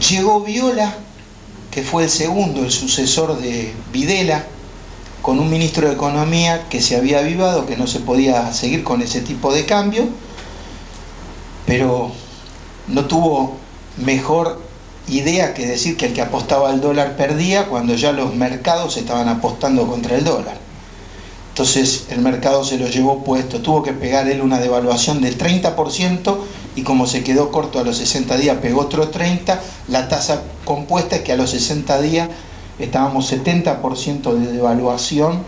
Llegó Viola, que fue el segundo, el sucesor de Videla, con un ministro de Economía que se había avivado, que no se podía seguir con ese tipo de cambio, pero no tuvo mejor idea que decir que el que apostaba al dólar perdía cuando ya los mercados estaban apostando contra el dólar. Entonces el mercado se lo llevó puesto, tuvo que pegar él una devaluación del 30% y como se quedó corto a los 60 días pegó otro 30%, la tasa compuesta es que a los 60 días estábamos 70% de devaluación,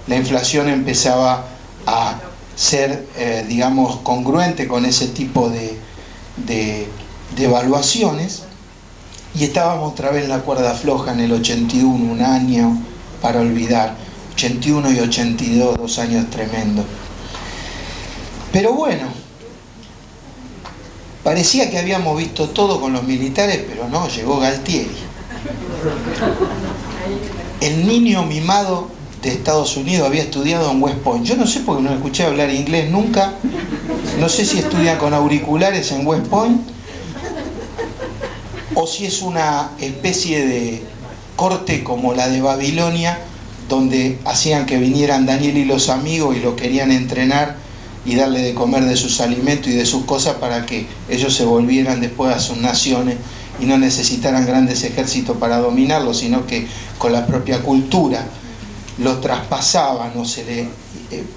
la inflación empezaba a ser, digamos, congruente con ese tipo de evaluaciones y estábamos otra vez en la cuerda floja en el 81, un año para olvidar. 81 y 82, 2 años tremendos. Pero bueno, parecía que habíamos visto todo con los militares, pero no, llegó Galtieri. El niño mimado de Estados Unidos había estudiado en West Point. Yo no sé porque no escuché hablar inglés nunca. No sé si estudia con auriculares en West Point o si es una especie de corte como la de Babilonia, donde hacían que vinieran Daniel y los amigos y lo querían entrenar y darle de comer de sus alimentos y de sus cosas para que ellos se volvieran después a sus naciones y no necesitaran grandes ejércitos para dominarlo, sino que con la propia cultura lo traspasaban o se le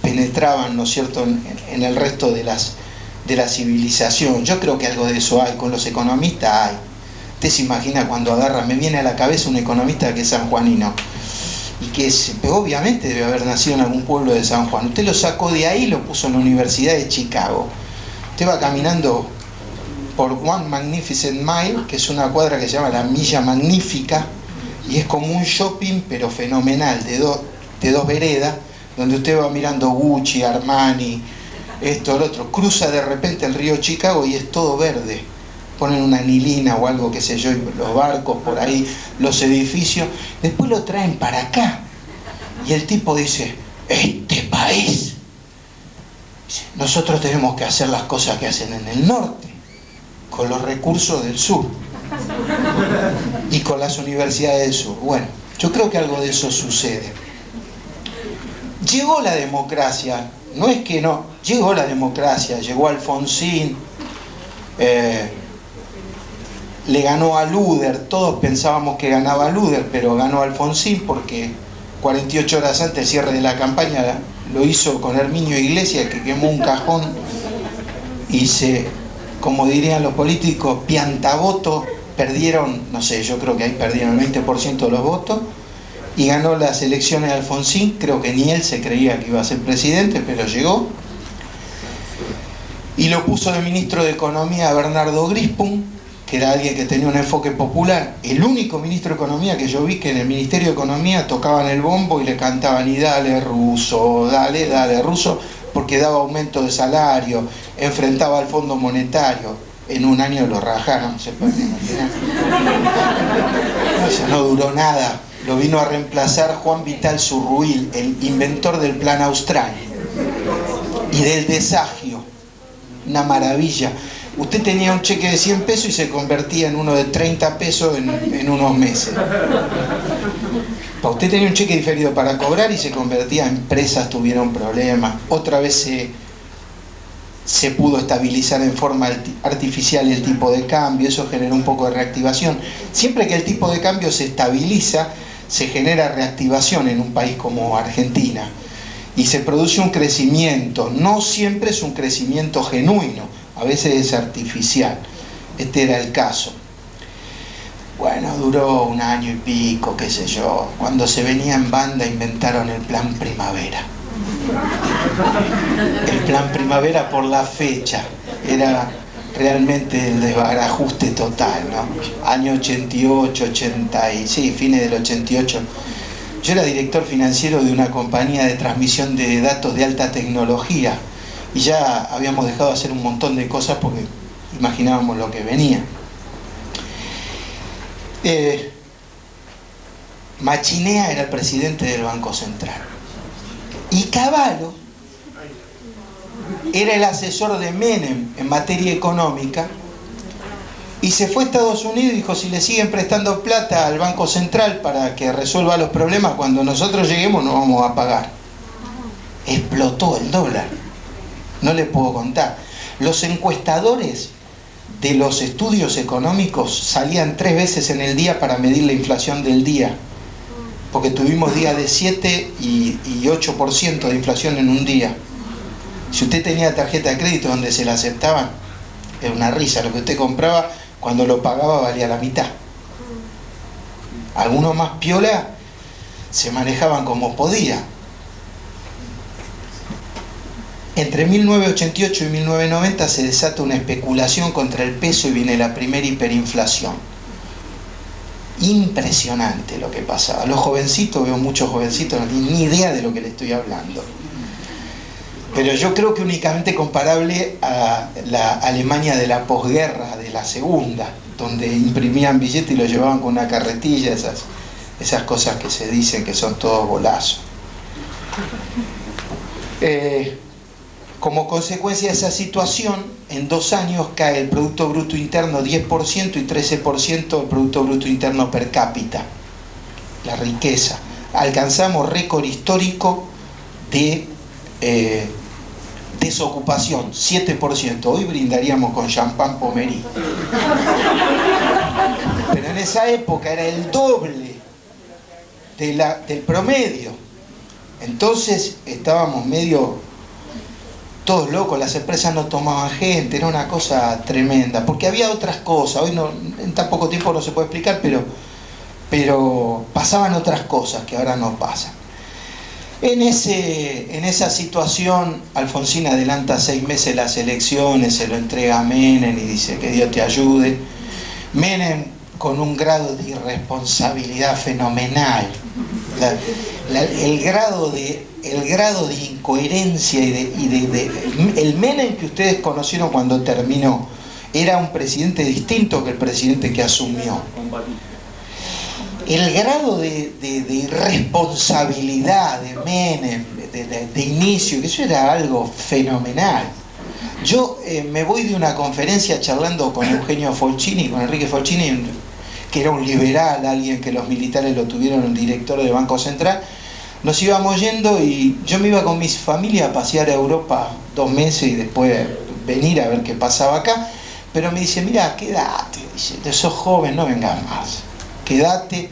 penetraban, ¿no es cierto?, en el resto de la civilización. Yo creo que algo de eso hay, con los economistas hay. Usted se imagina cuando agarra, me viene a la cabeza un economista que es sanjuanino, y que obviamente debe haber nacido en algún pueblo de San Juan. Usted lo sacó de ahí y lo puso en la Universidad de Chicago. Usted va caminando por One Magnificent Mile, que es una cuadra que se llama la Milla Magnífica, y es como un shopping pero fenomenal, de dos veredas, donde usted va mirando Gucci, Armani, esto, lo otro. Cruza de repente el río Chicago y es todo verde. Ponen una anilina o algo, qué sé yo, y los barcos por ahí, los edificios, después lo traen para acá y el tipo dice, este país, nosotros tenemos que hacer las cosas que hacen en el norte, con los recursos del sur y con las universidades del sur. Bueno, yo creo que algo de eso sucede. Llegó la democracia, no es que no, llegó la democracia, llegó Alfonsín, le ganó a Luder, todos pensábamos que ganaba Luder, pero ganó Alfonsín porque 48 horas antes del cierre de la campaña lo hizo con Herminio Iglesias, que quemó un cajón y como dirían los políticos, piantavoto, perdieron, no sé, yo creo que ahí perdieron el 20% de los votos y ganó las elecciones de Alfonsín. Creo que ni él se creía que iba a ser presidente, pero llegó. Y lo puso de ministro de Economía a Bernardo Grispum, que era alguien que tenía un enfoque popular. El único ministro de Economía que yo vi que en el Ministerio de Economía tocaban el bombo y le cantaban y dale Russo, dale Russo, porque daba aumento de salario, enfrentaba al Fondo Monetario. En un año lo rajaron, se puede imaginar. Eso no duró nada. Lo vino a reemplazar Juan Vital Zurruil, el inventor del Plan Austral y del desagio. Una maravilla. Usted tenía un cheque de 100 pesos y se convertía en uno de 30 pesos en unos meses. Usted tenía un cheque diferido para cobrar y se convertía, empresas tuvieron problemas. Otra vez se pudo estabilizar en forma artificial el tipo de cambio, eso generó un poco de reactivación. Siempre que el tipo de cambio se estabiliza, se genera reactivación en un país como Argentina. Y se produce un crecimiento, no siempre es un crecimiento genuino, a veces es artificial. Este era el caso. Bueno, duró un año y pico, qué sé yo. Cuando se venía en banda inventaron el Plan Primavera. El Plan Primavera por la fecha. Era realmente el desbarajuste total, ¿no? Año 88, 80 y sí, fines del 88. Yo era director financiero de una compañía de transmisión de datos de alta tecnología y ya habíamos dejado de hacer un montón de cosas porque imaginábamos lo que venía. Machinea era el presidente del Banco Central y Cavallo era el asesor de Menem en materia económica, Y se fue a Estados Unidos y dijo, si le siguen prestando plata al Banco Central para que resuelva los problemas, cuando nosotros lleguemos no vamos a pagar. Explotó el dólar. No le puedo contar. Los encuestadores de los estudios económicos salían 3 veces en el día para medir la inflación del día. Porque tuvimos días de 7 y 8% de inflación en un día. Si usted tenía tarjeta de crédito donde se la aceptaban, era una risa. Lo que usted compraba, cuando lo pagaba valía la mitad. Algunos más piola se manejaban como podía. Entre 1988 y 1990 se desata una especulación contra el peso y viene la primera hiperinflación. Impresionante lo que pasaba. Los jovencitos, veo muchos jovencitos, no tienen ni idea de lo que le estoy hablando. Pero yo creo que únicamente comparable a la Alemania de la posguerra, de la segunda, donde imprimían billetes y los llevaban con una carretilla, esas cosas que se dicen que son todos bolazos. Como consecuencia de esa situación, en 2 años cae el Producto Bruto Interno 10% y 13% el Producto Bruto Interno per cápita. La riqueza. Alcanzamos récord histórico de desocupación, 7%. Hoy brindaríamos con champán Pommery. Pero en esa época era el doble del promedio. Entonces estábamos medio todos locos, las empresas no tomaban gente, era una cosa tremenda, porque había otras cosas. Hoy no, en tan poco tiempo no se puede explicar, pero pasaban otras cosas que ahora no pasan. En esa situación, Alfonsín adelanta 6 meses las elecciones, se lo entrega a Menem y dice que Dios te ayude. Menem, con un grado de irresponsabilidad fenomenal, el grado de incoherencia el Menem que ustedes conocieron cuando terminó era un presidente distinto que el presidente que asumió. El grado de irresponsabilidad de Menem de inicio, que eso era algo fenomenal. Yo me voy de una conferencia charlando con Eugenio Folchini, con Enrique Folchini, que era un liberal, alguien que los militares lo tuvieron un director del Banco Central. Nos íbamos yendo y yo me iba con mi familia a pasear a Europa 2 meses y después venir a ver qué pasaba acá. Pero me dice, mira, quédate, dice, sos joven, no vengas más, quédate.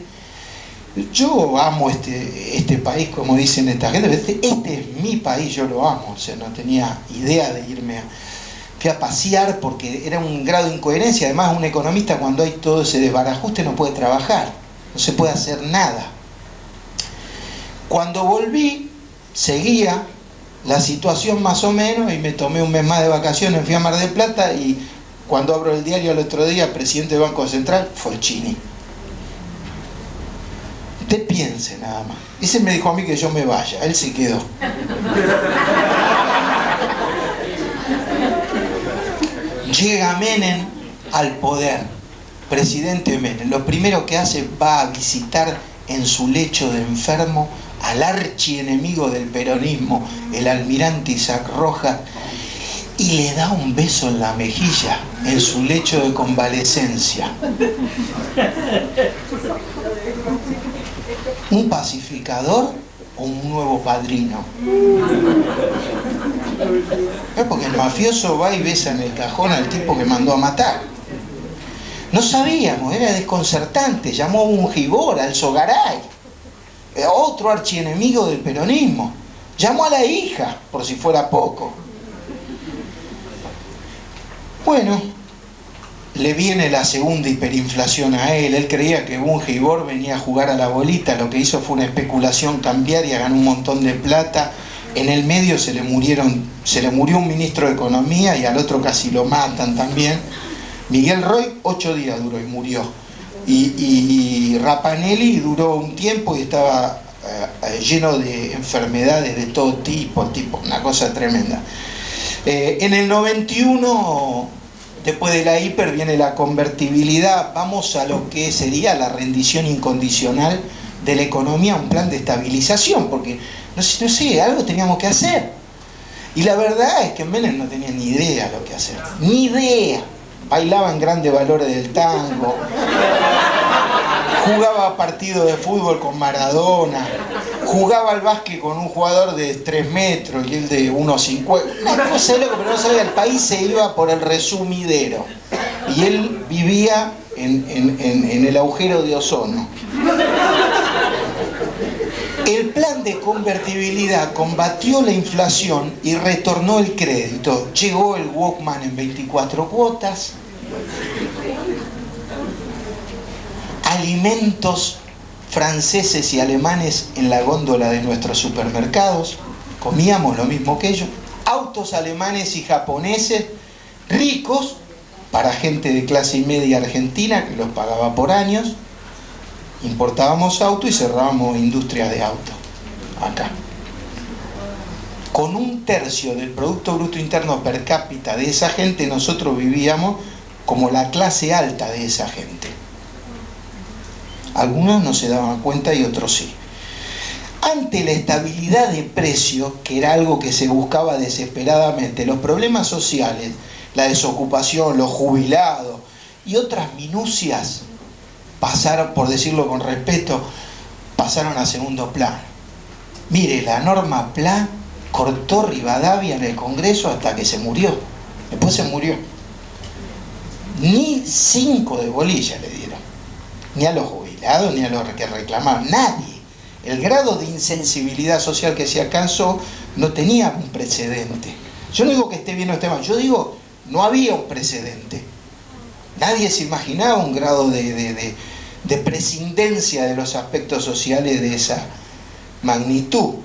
Yo amo este país, como dicen esta gente, este es mi país, yo lo amo. O sea, no tenía idea de irme fui a pasear porque era un grado de incoherencia. Además, un economista, cuando hay todo ese desbarajuste, no puede trabajar, no se puede hacer nada. Cuando volví, seguía la situación más o menos y me tomé un mes más de vacaciones, fui a Mar del Plata y cuando abro el diario al otro día, presidente del Banco Central, Folchini. Usted piense nada más. Ese me dijo a mí que yo me vaya, él se quedó. Llega Menem al poder, presidente Menem. Lo primero que hace, va a visitar en su lecho de enfermo al archienemigo del peronismo, el almirante Isaac Rojas, y le da un beso en la mejilla en su lecho de convalecencia. ¿Un pacificador o un nuevo padrino? Es porque el mafioso va y besa en el cajón al tipo que mandó a matar. No sabíamos, era desconcertante. Llamó a un Gibor, al Sogaray, otro archienemigo del peronismo. Llamó a la hija, por si fuera poco. Bueno, le viene la segunda hiperinflación a él. Él creía que un Gibor venía a jugar a la bolita. Lo que hizo fue una especulación cambiaria, ganó un montón de plata. En el medio se le murió un ministro de Economía y al otro casi lo matan también. Miguel Roy 8 días duró y murió. Y Rapanelli duró un tiempo y estaba lleno de enfermedades de todo tipo, una cosa tremenda. En el 91, después de la hiper, viene la convertibilidad. Vamos a lo que sería la rendición incondicional de la economía, un plan de estabilización, porque no sé, algo teníamos que hacer. Y la verdad es que Menem no tenía ni idea lo que hacer, ni idea. bailaba en grandes valores del tango, jugaba partidos de fútbol con Maradona, jugaba al básquet con un jugador de 3 metros y él de 1,50. Una cosa loca, pero no sabía, el país se iba por el resumidero. Y él vivía en el agujero de ozono. El plan de convertibilidad combatió la inflación y retornó el crédito. Llegó el Walkman en 24 cuotas. Alimentos franceses y alemanes en la góndola de nuestros supermercados. Comíamos lo mismo que ellos. Autos alemanes y japoneses ricos para gente de clase media argentina que los pagaba por años. Importábamos autos y cerrábamos industrias de autos acá. Con 1/3 del Producto Bruto Interno per cápita de esa gente, nosotros vivíamos como la clase alta de esa gente. Algunos no se daban cuenta y otros sí. Ante la estabilidad de precio, que era algo que se buscaba desesperadamente, los problemas sociales, la desocupación, los jubilados y otras minucias pasaron, por decirlo con respeto, pasaron a segundo plano. Mire, la norma PLA cortó Rivadavia en el Congreso hasta que se murió. Después se murió. Ni 5 de bolilla le dieron. Ni a los jubilados, ni a los que reclamaban. Nadie. El grado de insensibilidad social que se alcanzó no tenía un precedente. Yo no digo que esté bien o esté mal. Yo digo, no había un precedente. Nadie se imaginaba un grado de prescindencia de los aspectos sociales de esa magnitud.